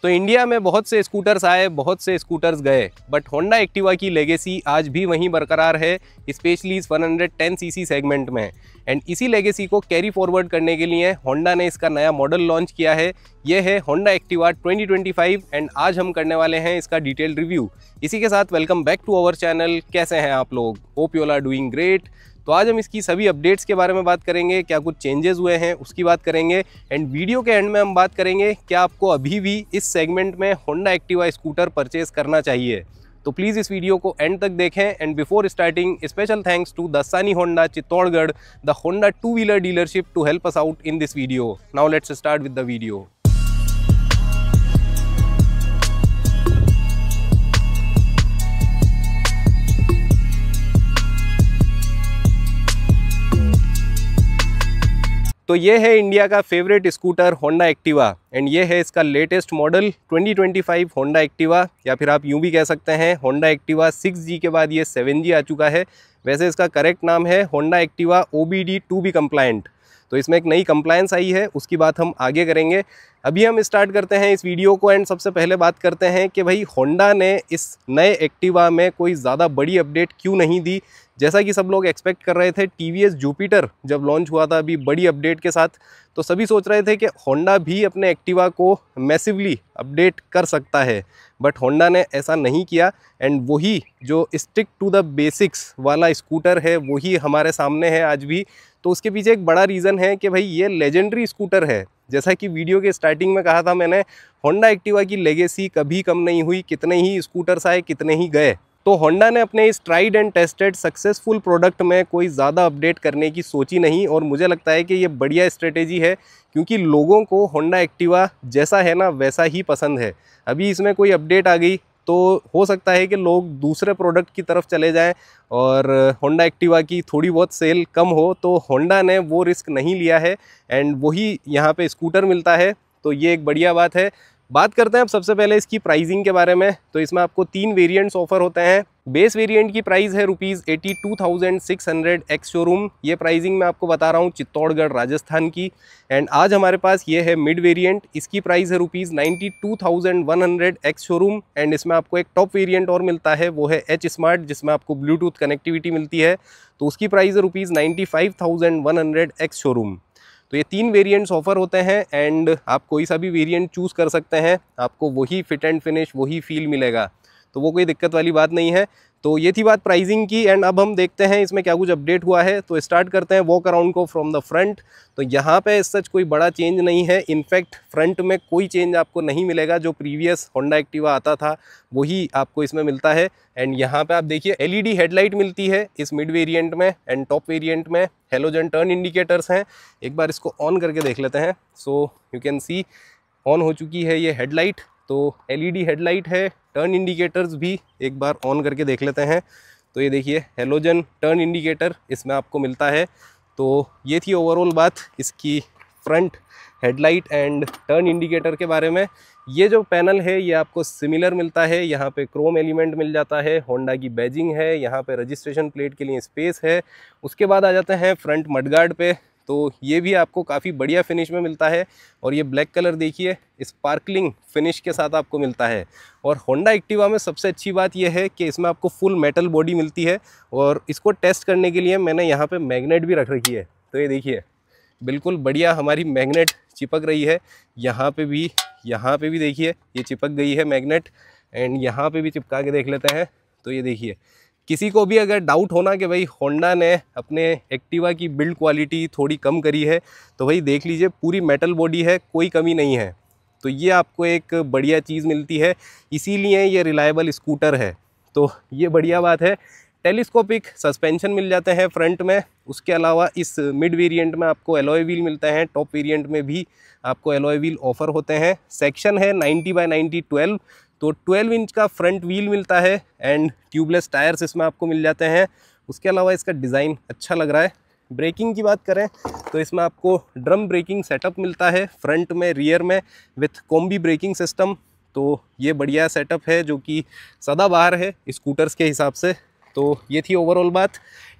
तो इंडिया में बहुत से स्कूटर्स आए, बहुत से स्कूटर्स गए, बट होंडा एक्टिवा की लेगेसी आज भी वहीं बरकरार है, स्पेशली इस 110 सीसी सेगमेंट में। एंड इसी लेगेसी को कैरी फॉरवर्ड करने के लिए होंडा ने इसका नया मॉडल लॉन्च किया है। ये है होंडा एक्टिवा 2025 एंड आज हम करने वाले हैं इसका डिटेल्ड रिव्यू। इसी के साथ welcome back to our channel. कैसे हैं आप लोग? Hope you all are doing great. तो आज हम इसकी सभी अपडेट्स के बारे में बात करेंगे, क्या कुछ चेंजेस हुए हैं उसकी बात करेंगे, एंड वीडियो के एंड में हम बात करेंगे क्या आपको अभी भी इस सेगमेंट में होंडा एक्टिवा स्कूटर परचेज करना चाहिए। तो प्लीज़ इस वीडियो को एंड तक देखें। And before starting, special thanks to Dastani Honda Chittorgarh, the Honda 2-wheeler dealership to help us out in this video. Now let's start with the video. तो ये है इंडिया का favourite scooter Honda Activa and ये है इसका latest model 2025 Honda Activa, या फिर आप यूं भी कह सकते हैं होंडा एक्टिवा 6G के बाद ये 7G आ चुका है। वैसे इसका करेक्ट नाम है Honda Activa OBD 2B compliant. तो इसमें एक नई कंप्लायंस आई है, उसकी बात हम आगे करेंगे। अभी हम स्टार्ट करते हैं इस वीडियो को एंड सबसे पहले बात करते हैं कि भाई होंडा ने इस नए एक्टिवा में कोई ज़्यादा बड़ी अपडेट क्यों नहीं दी। जैसा कि सब लोग एक्सपेक्ट कर रहे थे, TVS जुपिटर जब लॉन्च हुआ था अभी बड़ी अपडेट के साथ, तो सभी सोच रहे थे कि होंडा भी अपने एक्टिवा को मैसिवली अपडेट कर सकता है, बट होंडा ने ऐसा नहीं किया। एंड वही जो स्टिक टू द बेसिक्स वाला स्कूटर है वही हमारे सामने है आज भी। तो उसके पीछे एक बड़ा रीज़न है कि भाई ये लेजेंडरी स्कूटर है। जैसा कि वीडियो के स्टार्टिंग में कहा था मैंने, होंडा एक्टिवा की लेगेसी कभी कम नहीं हुई, कितने ही स्कूटर्स आए कितने ही गए। तो होंडा ने अपने इस tried and tested successful product में कोई ज़्यादा अपडेट करने की सोची नहीं, और मुझे लगता है कि ये बढ़िया स्ट्रेटेजी है क्योंकि लोगों को होंडा एक्टिवा जैसा है ना वैसा ही पसंद है। अभी इसमें कोई अपडेट आ गई तो हो सकता है कि लोग दूसरे प्रोडक्ट की तरफ चले जाएं और होंडा एक्टिवा की थोड़ी बहुत सेल कम हो, तो होंडा ने वो रिस्क नहीं लिया है एंड वही यहाँ पे स्कूटर मिलता है। तो ये एक बढ़िया बात है। बात करते हैं अब सबसे पहले इसकी प्राइसिंग के बारे में। तो इसमें आपको 3 वेरिएंट्स ऑफर होते हैं। बेस वेरिएंट की प्राइस है ₹82,600 एक्स शोरूम। ये प्राइसिंग मैं आपको बता रहा हूँ चित्तौड़गढ़ राजस्थान की। एंड आज हमारे पास ये है मिड वेरिएंट, इसकी प्राइस है ₹92,100 एक्स शोरूम। एंड इसमें आपको एक टॉप वेरिएंट और मिलता है, वो है H स्मार्ट, जिसमें आपको ब्लूटूथ कनेक्टिविटी मिलती है। तो उसकी प्राइस है ₹95,100 एक्स शोरूम। तो ये 3 वेरिएंट्स ऑफर होते हैं एंड आप कोई सा भी वेरिएंट चूज़ कर सकते हैं, आपको वही फिट एंड फिनिश वही फील मिलेगा, तो वो कोई दिक्कत वाली बात नहीं है। तो ये थी बात प्राइसिंग की। एंड अब हम देखते हैं इसमें क्या कुछ अपडेट हुआ है। तो स्टार्ट करते हैं वॉक अराउंड को फ्रॉम द फ्रंट। तो यहाँ पे सच कोई बड़ा चेंज नहीं है, इनफैक्ट फ्रंट में कोई चेंज आपको नहीं मिलेगा। जो प्रीवियस होंडा एक्टिवा आता था वही आपको इसमें मिलता है। एंड यहाँ पे आप देखिए LED हेडलाइट मिलती है इस मिड वेरिएंट में, एंड टॉप वेरिएंट में हेलोजन टर्न इंडिकेटर्स हैं। एक बार इसको ऑन करके देख लेते हैं। So you can see on हो चुकी है ये हेडलाइट। तो LED हेडलाइट है, टर्न इंडिकेटर्स भी एक बार ऑन करके देख लेते हैं। तो ये देखिए हेलोजन टर्न इंडिकेटर इसमें आपको मिलता है। तो ये थी ओवरऑल बात इसकी front headlight and turn indicator के बारे में। ये जो पैनल है ये आपको सिमिलर मिलता है, यहाँ पे क्रोम एलिमेंट मिल जाता है, होंडा की बैजिंग है, यहाँ पे रजिस्ट्रेशन प्लेट के लिए स्पेस है। उसके बाद आ जाते हैं फ्रंट मडगार्ड पे। तो ये भी आपको काफ़ी बढ़िया फिनिश में मिलता है, और ये ब्लैक कलर देखिए स्पार्कलिंग फिनिश के साथ आपको मिलता है। और होंडा एक्टिवा में सबसे अच्छी बात यह है कि इसमें आपको फुल मेटल बॉडी मिलती है, और इसको टेस्ट करने के लिए मैंने यहाँ पे मैग्नेट भी रख रखी है। तो ये देखिए बिल्कुल बढ़िया हमारी मैग्नेट चिपक रही है। यहाँ पे भी देखिए ये चिपक गई है मैग्नेट, एंड यहाँ पे भी चिपका के देख लेते हैं। तो ये देखिए किसी को भी अगर डाउट होना कि भाई होंडा ने अपने एक्टिवा की बिल्ड क्वालिटी थोड़ी कम करी है, तो भाई देख लीजिए पूरी मेटल बॉडी है, कोई कमी नहीं है। तो ये आपको एक बढ़िया चीज़ मिलती है, इसीलिए ये रिलायबल स्कूटर है। तो ये बढ़िया बात है। टेलीस्कोपिक सस्पेंशन मिल जाते हैं फ्रंट में। उसके अलावा इस मिड वेरिएंट में आपको एलॉय व्हील मिलते हैं, टॉप वेरिएंट में भी आपको एलॉय व्हील ऑफर होते हैं। सेक्शन है 90/90 12, तो 12 इंच का फ्रंट व्हील मिलता है एंड ट्यूबलेस टायर्स इसमें आपको मिल जाते हैं। उसके अलावा इसका डिज़ाइन अच्छा लग रहा है। ब्रेकिंग की बात करें तो इसमें आपको ड्रम ब्रेकिंग सेटअप मिलता है फ्रंट में, रियर में विथ कॉम्बी ब्रेकिंग सिस्टम। तो ये बढ़िया सेटअप है जो कि सदाबहार है स्कूटर्स के हिसाब से। तो ये थी ओवरऑल बात।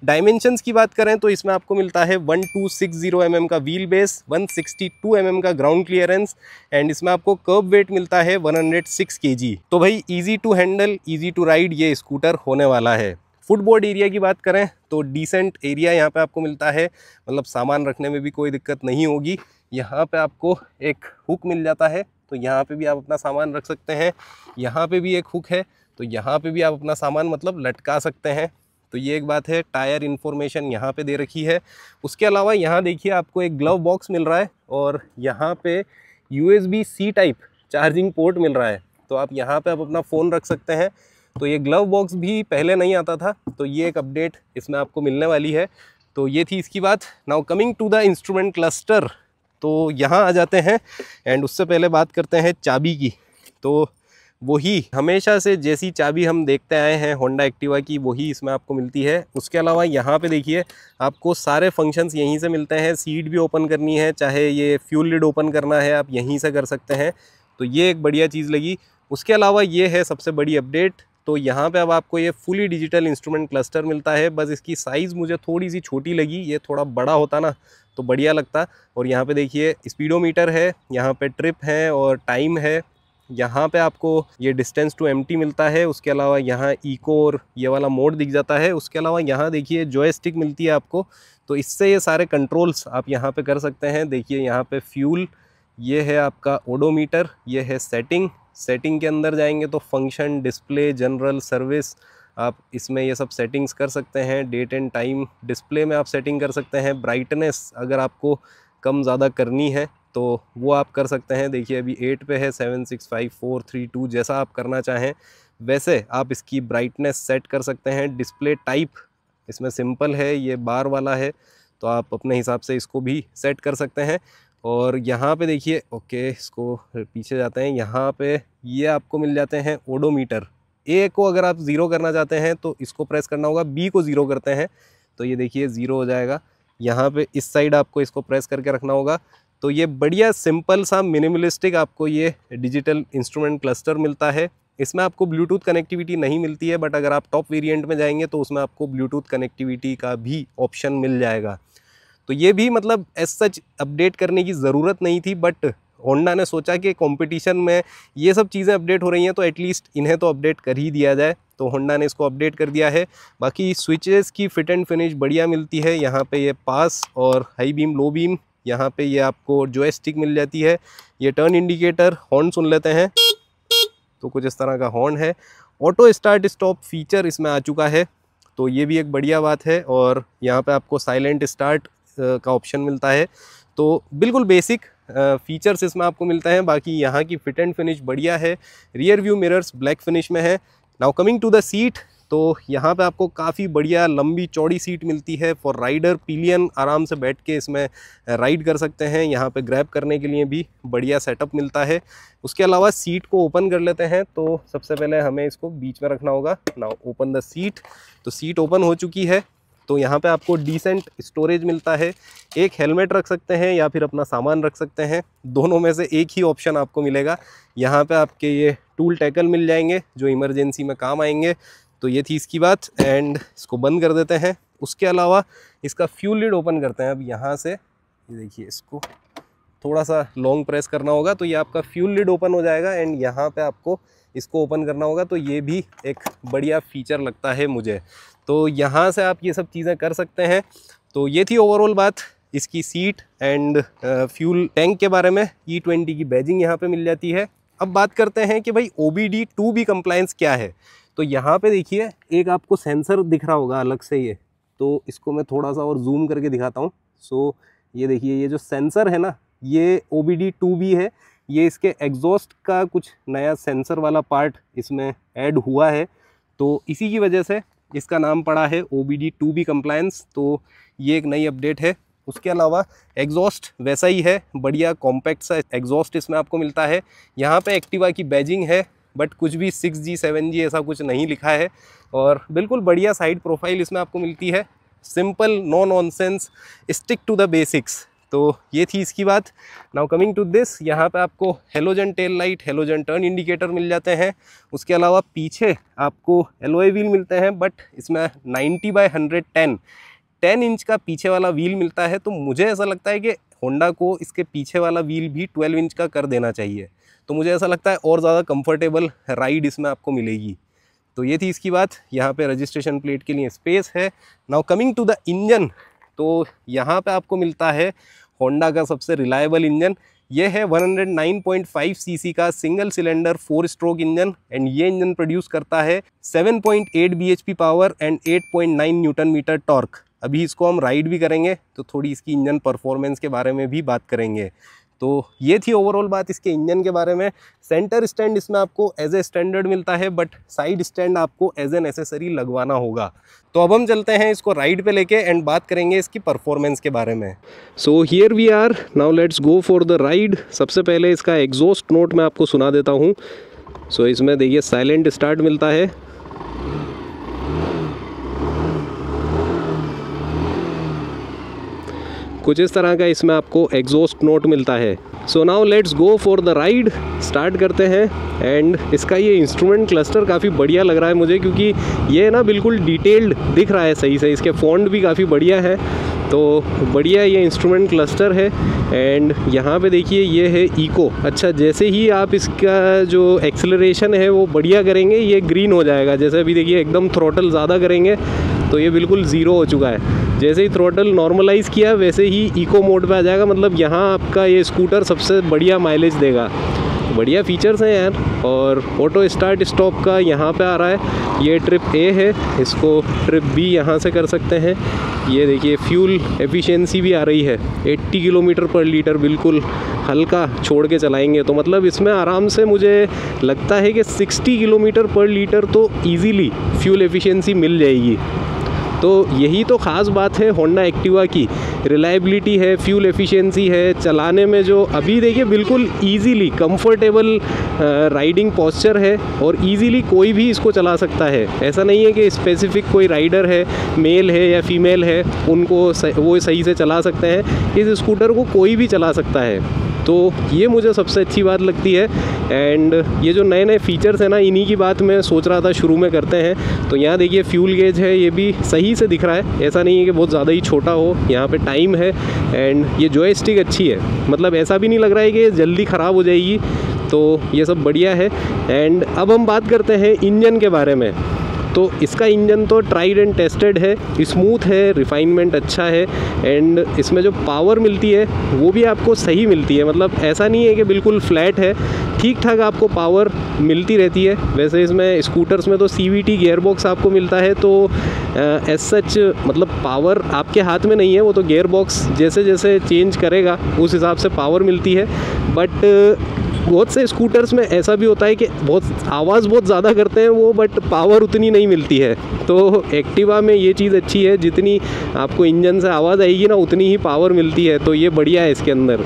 डायमेंशंस की बात करें तो इसमें आपको मिलता है 1260 mm का व्हील बेस, 162 mm का ग्राउंड क्लियरेंस एंड इसमें आपको कर्ब वेट मिलता है 106 kg। तो भाई easy to handle, easy to ride ये स्कूटर होने वाला है। फुटबोर्ड एरिया की बात करें तो डिसेंट एरिया यहाँ पे आपको मिलता है, मतलब सामान रखने में भी कोई दिक्कत नहीं होगी। यहाँ पे आपको एक हुक मिल जाता है, तो यहाँ पे भी आप अपना सामान रख सकते हैं। यहाँ पे भी एक हुक है, तो यहाँ पे भी आप अपना सामान मतलब लटका सकते हैं। तो ये एक बात है। टायर इन्फॉर्मेशन यहाँ पे दे रखी है। उसके अलावा यहाँ देखिए आपको एक ग्लव बॉक्स मिल रहा है और यहाँ पे USB-C टाइप चार्जिंग पोर्ट मिल रहा है, तो आप यहाँ पे आप अपना फ़ोन रख सकते हैं। तो ये ग्लव बॉक्स भी पहले नहीं आता था, तो ये एक अपडेट इसमें आपको मिलने वाली है। तो ये थी इसकी बात। Now coming to the instrument cluster, तो यहाँ आ जाते हैं एंड उससे पहले बात करते हैं चाबी की। तो वही हमेशा से जैसी चाबी हम देखते आए हैं होंडा एक्टिवा की, वही इसमें आपको मिलती है। उसके अलावा यहाँ पे देखिए आपको सारे फंक्शंस यहीं से मिलते हैं। सीट भी ओपन करनी है, चाहे ये फ्यूल लिड ओपन करना है, आप यहीं से कर सकते हैं। तो ये एक बढ़िया चीज़ लगी। उसके अलावा ये है सबसे बड़ी अपडेट, तो यहाँ पे अब आपको ये फुली डिजिटल इंस्ट्रूमेंट क्लस्टर मिलता है। बस इसकी साइज़ मुझे थोड़ी सी छोटी लगी, ये थोड़ा बड़ा होता ना तो बढ़िया लगता। और यहाँ पे देखिए स्पीडोमीटर है, यहाँ पे ट्रिप है और टाइम है। यहाँ पे आपको ये डिस्टेंस टू एम्प्टी मिलता है। उसके अलावा यहाँ इको और ये वाला मोड दिख जाता है। उसके अलावा यहाँ देखिए जॉयस्टिक मिलती है आपको, तो इससे ये सारे कंट्रोल्स आप यहाँ पे कर सकते हैं। देखिए यहाँ पे फ्यूल, ये है आपका ओडोमीटर, ये है सेटिंग के अंदर जाएंगे तो फंक्शन, डिस्प्ले, जनरल, सर्विस, आप इसमें ये सब सेटिंग्स कर सकते हैं। डेट एंड टाइम डिस्प्ले में आप सेटिंग कर सकते हैं। ब्राइटनेस अगर आपको कम ज़्यादा करनी है तो वो आप कर सकते हैं। देखिए अभी 8 पे है, 7 6 5 4 3 2 जैसा आप करना चाहें वैसे आप इसकी ब्राइटनेस सेट कर सकते हैं। डिस्प्ले टाइप इसमें सिंपल है, ये बार वाला है, तो आप अपने हिसाब से इसको भी सेट कर सकते हैं। और यहाँ पे देखिए, ओके इसको पीछे जाते हैं, यहाँ पे ये आपको मिल जाते हैं ओडोमीटर। ए को अगर आप ज़ीरो करना चाहते हैं तो इसको प्रेस करना होगा, बी को ज़ीरो करते हैं तो ये देखिए ज़ीरो हो जाएगा। यहाँ पे इस साइड आपको इसको प्रेस करके रखना होगा। तो ये बढ़िया सिंपल सा मिनिमलिस्टिक आपको ये डिजिटल इंस्ट्रूमेंट क्लस्टर मिलता है। इसमें आपको ब्लूटूथ कनेक्टिविटी नहीं मिलती है, बट अगर आप टॉप वेरिएंट में जाएंगे तो उसमें आपको ब्लूटूथ कनेक्टिविटी का भी ऑप्शन मिल जाएगा। तो ये भी मतलब एज सच अपडेट करने की ज़रूरत नहीं थी, बट होंडा ने सोचा कि कंपटीशन में ये सब चीज़ें अपडेट हो रही हैं तो एटलीस्ट इन्हें तो अपडेट कर ही दिया जाए, तो होंडा ने इसको अपडेट कर दिया है। बाकी स्विचेस की फिट एंड फिनिश बढ़िया मिलती है। यहाँ पे ये पास और हाई बीम, लो बीम, यहाँ पे ये आपको जॉयस्टिक मिल जाती है। ये टर्न इंडिकेटर, हॉर्न सुन लेते हैं तो कुछ इस तरह का हॉर्न है। ऑटो स्टार्ट स्टॉप फीचर इसमें आ चुका है, तो ये भी एक बढ़िया बात है। और यहाँ पे आपको साइलेंट स्टार्ट का ऑप्शन मिलता है। तो बिल्कुल बेसिक फीचर्स इसमें आपको मिलते हैं। बाकी यहाँ की फिट एंड फिनिश बढ़िया है। Rear view mirrors black finish में है। Now coming to the seat, तो यहाँ पे आपको काफ़ी बढ़िया लंबी चौड़ी सीट मिलती है फॉर राइडर। पिलियन आराम से बैठ के इसमें राइड कर सकते हैं। यहाँ पे ग्रैब करने के लिए भी बढ़िया सेटअप मिलता है। उसके अलावा सीट को ओपन कर लेते हैं, तो सबसे पहले हमें इसको बीच में रखना होगा। नाउ ओपन द सीट, तो सीट ओपन हो चुकी है। तो यहाँ पे आपको डिसेंट स्टोरेज मिलता है। एक हेलमेट रख सकते हैं या फिर अपना सामान रख सकते हैं, दोनों में से एक ही ऑप्शन आपको मिलेगा। यहाँ पे आपके ये टूल टैकल मिल जाएंगे जो इमरजेंसी में काम आएंगे। तो ये थी इसकी बात एंड इसको बंद कर देते हैं। उसके अलावा इसका फ्यूल लिड ओपन करते हैं। अब यहाँ से ये देखिए, इसको थोड़ा सा लॉन्ग प्रेस करना होगा तो ये आपका फ्यूल लिड ओपन हो जाएगा एंड यहाँ पे आपको इसको ओपन करना होगा। तो ये भी एक बढ़िया फीचर लगता है मुझे। तो यहाँ से आप ये सब चीज़ें कर सकते हैं। तो ये थी ओवरऑल बात इसकी सीट एंड फ्यूल टैंक के बारे में। E20 की बैजिंग यहाँ पे मिल जाती है। अब बात करते हैं कि भाई OBD2B कंप्लायंस क्या है। तो यहाँ पे देखिए एक आपको सेंसर दिख रहा होगा अलग से, ये तो इसको मैं थोड़ा सा और जूम करके दिखाता हूँ। सो ये देखिए, ये जो सेंसर है ना, ये OBD2B है। ये इसके एग्जॉस्ट का कुछ नया सेंसर वाला पार्ट इसमें ऐड हुआ है, तो इसी की वजह से इसका नाम पड़ा है OBD2B कंप्लायंस। तो ये एक नई अपडेट है। उसके अलावा एग्जॉस्ट वैसा ही है, बढ़िया कॉम्पैक्ट सा एग्जॉस्ट इसमें आपको मिलता है। यहाँ पे एक्टिवा की बैजिंग है, बट कुछ भी 6G 7G ऐसा कुछ नहीं लिखा है। और बिल्कुल बढ़िया साइड प्रोफाइल इसमें आपको मिलती है। Simple, no nonsense, stick to the basics. तो ये थी इसकी बात। नाउ कमिंग टू दिस, यहाँ पे आपको halogen tail light, halogen turn indicator मिल जाते हैं। उसके अलावा पीछे आपको एलॉय व्हील मिलते हैं, बट इसमें 90/110 10 इंच का पीछे वाला व्हील मिलता है। तो मुझे ऐसा लगता है कि होंडा को इसके पीछे वाला व्हील भी 12 इंच का कर देना चाहिए, तो मुझे ऐसा लगता है और ज़्यादा कंफर्टेबल राइड इसमें आपको मिलेगी। तो ये थी इसकी बात। यहाँ पे रजिस्ट्रेशन प्लेट के लिए स्पेस है। Now coming to the engine, तो यहाँ पे आपको मिलता है होंडा का सबसे रिलायबल इंजन। ये है 109.5 सीसी का single cylinder 4 stroke engine, and ये इंजन प्रोड्यूस करता है 7.8 bhp power and 8.9 Newton metre torque. अभी इसको हम राइड भी करेंगे तो थोड़ी इसकी इंजन परफॉर्मेंस के बारे में भी बात करेंगे। तो ये थी ओवरऑल बात इसके इंजन के बारे में। सेंटर स्टैंड इसमें आपको एज ए स्टैंडर्ड मिलता है, बट साइड स्टैंड आपको एज ए नेसेसरी लगवाना होगा। तो अब हम चलते हैं इसको राइड पे लेके एंड बात करेंगे इसकी परफॉर्मेंस के बारे में। So here we are, now let's go for the ride. सबसे पहले इसका एग्जॉस्ट नोट मैं आपको सुना देता हूँ। सो इसमें देखिए साइलेंट स्टार्ट मिलता है, कुछ इस तरह का इसमें आपको एग्जॉस्ट नोट मिलता है। So now let's go for the ride, start करते हैं। एंड इसका ये इंस्ट्रूमेंट क्लस्टर काफ़ी बढ़िया लग रहा है मुझे, क्योंकि ये ना बिल्कुल डिटेल्ड दिख रहा है सही से। इसके फॉन्ट भी काफ़ी बढ़िया है, तो बढ़िया ये इंस्ट्रूमेंट क्लस्टर है। एंड यहाँ पे देखिए ये है इको। अच्छा, जैसे ही आप इसका जो एक्सेलरेशन है वो बढ़िया करेंगे, ये ग्रीन हो जाएगा। जैसे अभी देखिए एकदम थ्रोटल ज़्यादा करेंगे तो ये बिल्कुल ज़ीरो हो चुका है। जैसे ही थ्रोटल नॉर्मलाइज़ किया वैसे ही इको मोड पे आ जाएगा। मतलब यहाँ आपका ये स्कूटर सबसे बढ़िया माइलेज देगा। बढ़िया फीचर्स हैं यार। और ऑटो स्टार्ट स्टॉप का यहाँ पे आ रहा है, ये ट्रिप ए है, इसको ट्रिप बी यहाँ से कर सकते हैं। ये देखिए फ्यूल एफिशिएंसी भी आ रही है 80 किलोमीटर पर लीटर, बिल्कुल हल्का छोड़ के चलाएंगे तो मतलब इसमें आराम से मुझे लगता है कि 60 किलोमीटर पर लीटर तो ईज़िली फ्यूल एफिशिएंसी मिल जाएगी। तो यही तो ख़ास बात है होंडा एक्टिवा की, रिलायबिलिटी है, फ्यूल एफिशिएंसी है, चलाने में जो अभी देखिए बिल्कुल इजीली कंफर्टेबल राइडिंग पोस्चर है और इजीली कोई भी इसको चला सकता है। ऐसा नहीं है कि स्पेसिफिक कोई राइडर है, मेल है या फीमेल है, उनको वो सही से चला सकते हैं। इस स्कूटर को कोई भी चला सकता है, तो ये मुझे सबसे अच्छी बात लगती है। एंड ये जो नए नए फीचर्स हैं ना, इन्हीं की बात मैं सोच रहा था शुरू में करते हैं। तो यहाँ देखिए फ्यूल गेज है, ये भी सही से दिख रहा है, ऐसा नहीं है कि बहुत ज़्यादा ही छोटा हो। यहाँ पे टाइम है एंड ये जॉयस्टिक अच्छी है, मतलब ऐसा भी नहीं लग रहा है कि जल्दी ख़राब हो जाएगी। तो ये सब बढ़िया है। एंड अब हम बात करते हैं इंजन के बारे में। तो इसका इंजन तो ट्राइड एंड टेस्टेड है, स्मूथ है, रिफाइनमेंट अच्छा है। एंड इसमें जो पावर मिलती है वो भी आपको सही मिलती है, मतलब ऐसा नहीं है कि बिल्कुल फ्लैट है, ठीक ठाक आपको पावर मिलती रहती है। वैसे इसमें स्कूटर्स में तो CVT गियरबॉक्स आपको मिलता है, तो एज सच मतलब पावर आपके हाथ में नहीं है, वो तो गियरबॉक्स जैसे जैसे चेंज करेगा उस हिसाब से पावर मिलती है। बट बहुत से स्कूटर्स में ऐसा भी होता है कि आवाज़ बहुत ज़्यादा करते हैं वो, बट पावर उतनी नहीं मिलती है। तो एक्टिवा में ये चीज़ अच्छी है, जितनी आपको इंजन से आवाज़ आएगी ना उतनी ही पावर मिलती है, तो ये बढ़िया है इसके अंदर।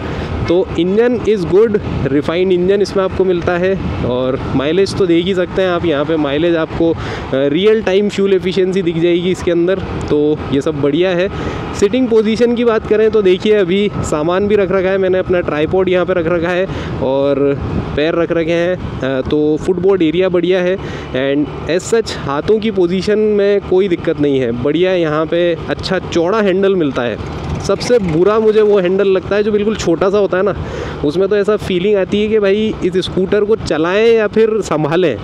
तो engine is good, refined engine इसमें आपको मिलता है। और माइलेज तो देख ही सकते हैं आप, यहाँ पे माइलेज आपको रियल टाइम फ्यूल एफिशिएंसी दिख जाएगी इसके अंदर, तो ये सब बढ़िया है। सिटिंग पोजीशन की बात करें तो देखिए अभी सामान भी रख रखा है, मैंने अपना ट्राइपॉड यहाँ पे रख रखा है और पैर रख रखे हैं, तो फुटबोर्ड एरिया बढ़िया है। एंड एज सच हाथों की पोजीशन में कोई दिक्कत नहीं है, बढ़िया है। यहाँ पे अच्छा चौड़ा हैंडल मिलता है। सबसे बुरा मुझे वो हैंडल लगता है जो बिल्कुल छोटा सा होता है ना, उसमें तो ऐसा फीलिंग आती है कि भाई इस स्कूटर को चलाएं या फिर संभालें।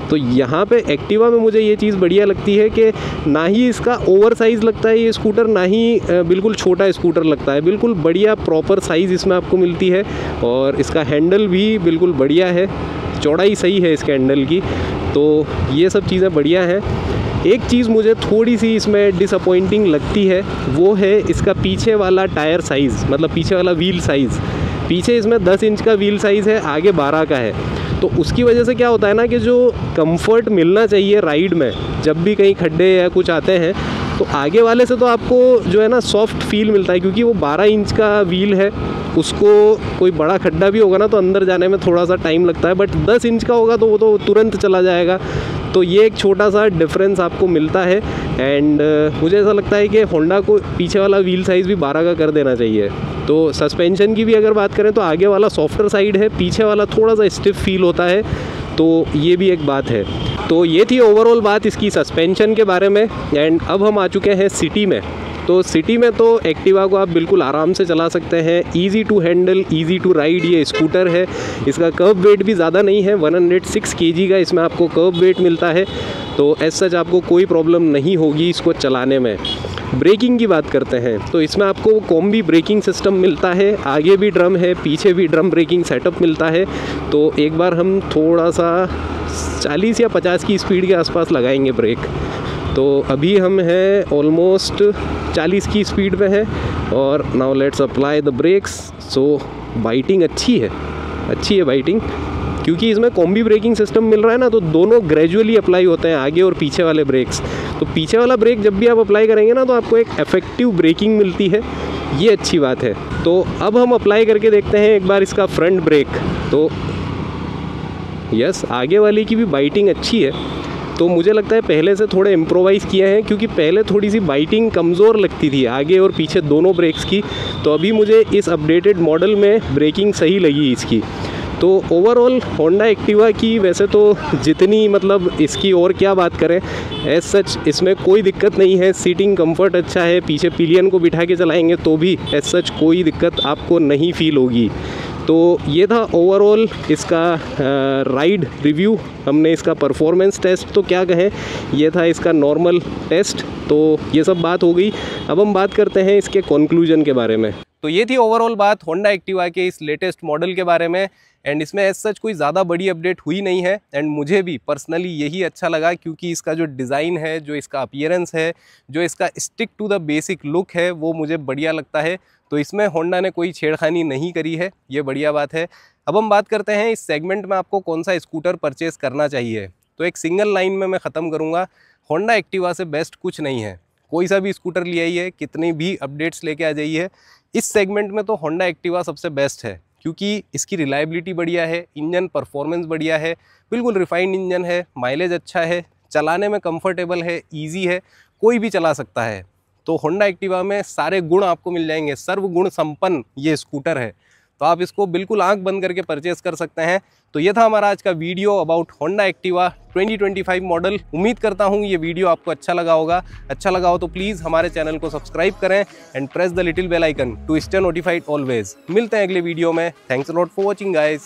तो यहाँ पे एक्टिवा में मुझे ये चीज़ बढ़िया लगती है कि ना ही इसका ओवर साइज़ लगता है ये स्कूटर, ना ही बिल्कुल छोटा स्कूटर लगता है, बिल्कुल बढ़िया प्रॉपर साइज़ इसमें आपको मिलती है। और इसका हैंडल भी बिल्कुल बढ़िया है, चौड़ाई सही है इसके हैंडल की, तो ये सब चीज़ें बढ़िया हैं। एक चीज़ मुझे थोड़ी सी इसमें डिसअपॉइंटिंग लगती है, वो है इसका पीछे वाला टायर साइज़, मतलब पीछे वाला व्हील साइज़। पीछे इसमें 10 इंच का व्हील साइज़ है, आगे 12 का है। तो उसकी वजह से क्या होता है ना कि जो कंफर्ट मिलना चाहिए राइड में, जब भी कहीं खड्डे या कुछ आते हैं, तो आगे वाले से तो आपको जो है ना सॉफ्ट फील मिलता है, क्योंकि वो 12 इंच का व्हील है, उसको कोई बड़ा खड्डा भी होगा ना तो अंदर जाने में थोड़ा सा टाइम लगता है। बट 10 इंच का होगा तो वो तो तुरंत चला जाएगा। तो ये एक छोटा सा डिफरेंस आपको मिलता है। एंड मुझे ऐसा लगता है कि होंडा को पीछे वाला व्हील साइज़ भी 12 का कर देना चाहिए। तो सस्पेंशन की भी अगर बात करें तो आगे वाला सॉफ्टर साइड है, पीछे वाला थोड़ा सा स्टिफ फील होता है, तो ये भी एक बात है। तो ये थी ओवरऑल बात इसकी सस्पेंशन के बारे में। एंड अब हम आ चुके हैं सिटी में। तो सिटी में तो एक्टिवा को आप बिल्कुल आराम से चला सकते हैं, easy to handle, easy to ride ये स्कूटर है। इसका कर्व वेट भी ज़्यादा नहीं है, 106 kg का इसमें आपको कर्व वेट मिलता है। तो एज सच आपको कोई प्रॉब्लम नहीं होगी इसको चलाने में। ब्रेकिंग की बात करते हैं तो इसमें आपको कॉम्बी ब्रेकिंग सिस्टम मिलता है, आगे भी ड्रम है, पीछे भी ड्रम ब्रेकिंग सेटअप मिलता है। तो एक बार हम थोड़ा सा 40 या 50 की स्पीड के आसपास लगाएंगे ब्रेक। तो अभी हम हैं ऑलमोस्ट 40 की स्पीड पे है और now let's apply the brakes. So biting अच्छी है बाइटिंग, क्योंकि इसमें कॉम्बी ब्रेकिंग सिस्टम मिल रहा है ना, तो दोनों ग्रेजुअली अप्लाई होते हैं, आगे और पीछे वाले ब्रेक्स। तो पीछे वाला ब्रेक जब भी आप अप्लाई करेंगे ना तो आपको एक इफेक्टिव ब्रेकिंग मिलती है, ये अच्छी बात है। तो अब हम अप्लाई करके देखते हैं एक बार इसका फ्रंट ब्रेक। तो यस, आगे वाली की भी बाइटिंग अच्छी है। तो मुझे लगता है पहले से थोड़े इम्प्रोवाइज़ किए हैं, क्योंकि पहले थोड़ी सी बाइटिंग कमज़ोर लगती थी आगे और पीछे दोनों ब्रेक्स की। तो अभी मुझे इस अपडेटेड मॉडल में ब्रेकिंग सही लगी इसकी। तो ओवरऑल होंडा एक्टिवा की वैसे तो जितनी मतलब इसकी और क्या बात करें, एज सच इसमें कोई दिक्कत नहीं है। सीटिंग कंफर्ट अच्छा है, पीछे पिलियन को बिठा के चलाएंगे तो भी एज सच कोई दिक्कत आपको नहीं फील होगी। तो ये था ओवरऑल इसका राइड रिव्यू। हमने इसका परफॉर्मेंस टेस्ट तो क्या कहें, ये था इसका नॉर्मल टेस्ट। तो ये सब बात हो गई, अब हम बात करते हैं इसके कंक्लूजन के बारे में। तो ये थी ओवरऑल बात होंडा एक्टिवा के इस लेटेस्ट मॉडल के बारे में। एंड इसमें एज सच कोई ज़्यादा बड़ी अपडेट हुई नहीं है। एंड मुझे भी पर्सनली यही अच्छा लगा, क्योंकि इसका जो डिज़ाइन है, जो इसका अपीयरेंस है, जो इसका stick to the basic look है, वो मुझे बढ़िया लगता है। तो इसमें होंडा ने कोई छेड़खानी नहीं करी है, ये बढ़िया बात है। अब हम बात करते हैं इस सेगमेंट में आपको कौन सा स्कूटर परचेज़ करना चाहिए। तो एक सिंगल लाइन में मैं ख़त्म करूँगा, होंडा एक्टिवा से बेस्ट कुछ नहीं है। कोई सा भी स्कूटर ले आइए, कितनी भी अपडेट्स लेके आ जाइए, इस सेगमेंट में तो होंडा एक्टिवा सबसे बेस्ट है, क्योंकि इसकी रिलायबिलिटी बढ़िया है, इंजन परफॉर्मेंस बढ़िया है, बिल्कुल रिफाइंड इंजन है, माइलेज अच्छा है, चलाने में कंफर्टेबल है, इजी है, कोई भी चला सकता है। तो होंडा एक्टिवा में सारे गुण आपको मिल जाएंगे, सर्व गुण संपन्न ये स्कूटर है। तो आप इसको बिल्कुल आंख बंद करके परचेस कर सकते हैं। तो ये था हमारा आज का video about Honda Activa 2025 model. उम्मीद करता हूँ ये वीडियो आपको अच्छा लगा होगा। अच्छा लगा हो तो प्लीज़ हमारे चैनल को सब्सक्राइब करें and press the little bell icon to stay notified always. मिलते हैं अगले वीडियो में। Thanks a lot for watching guys.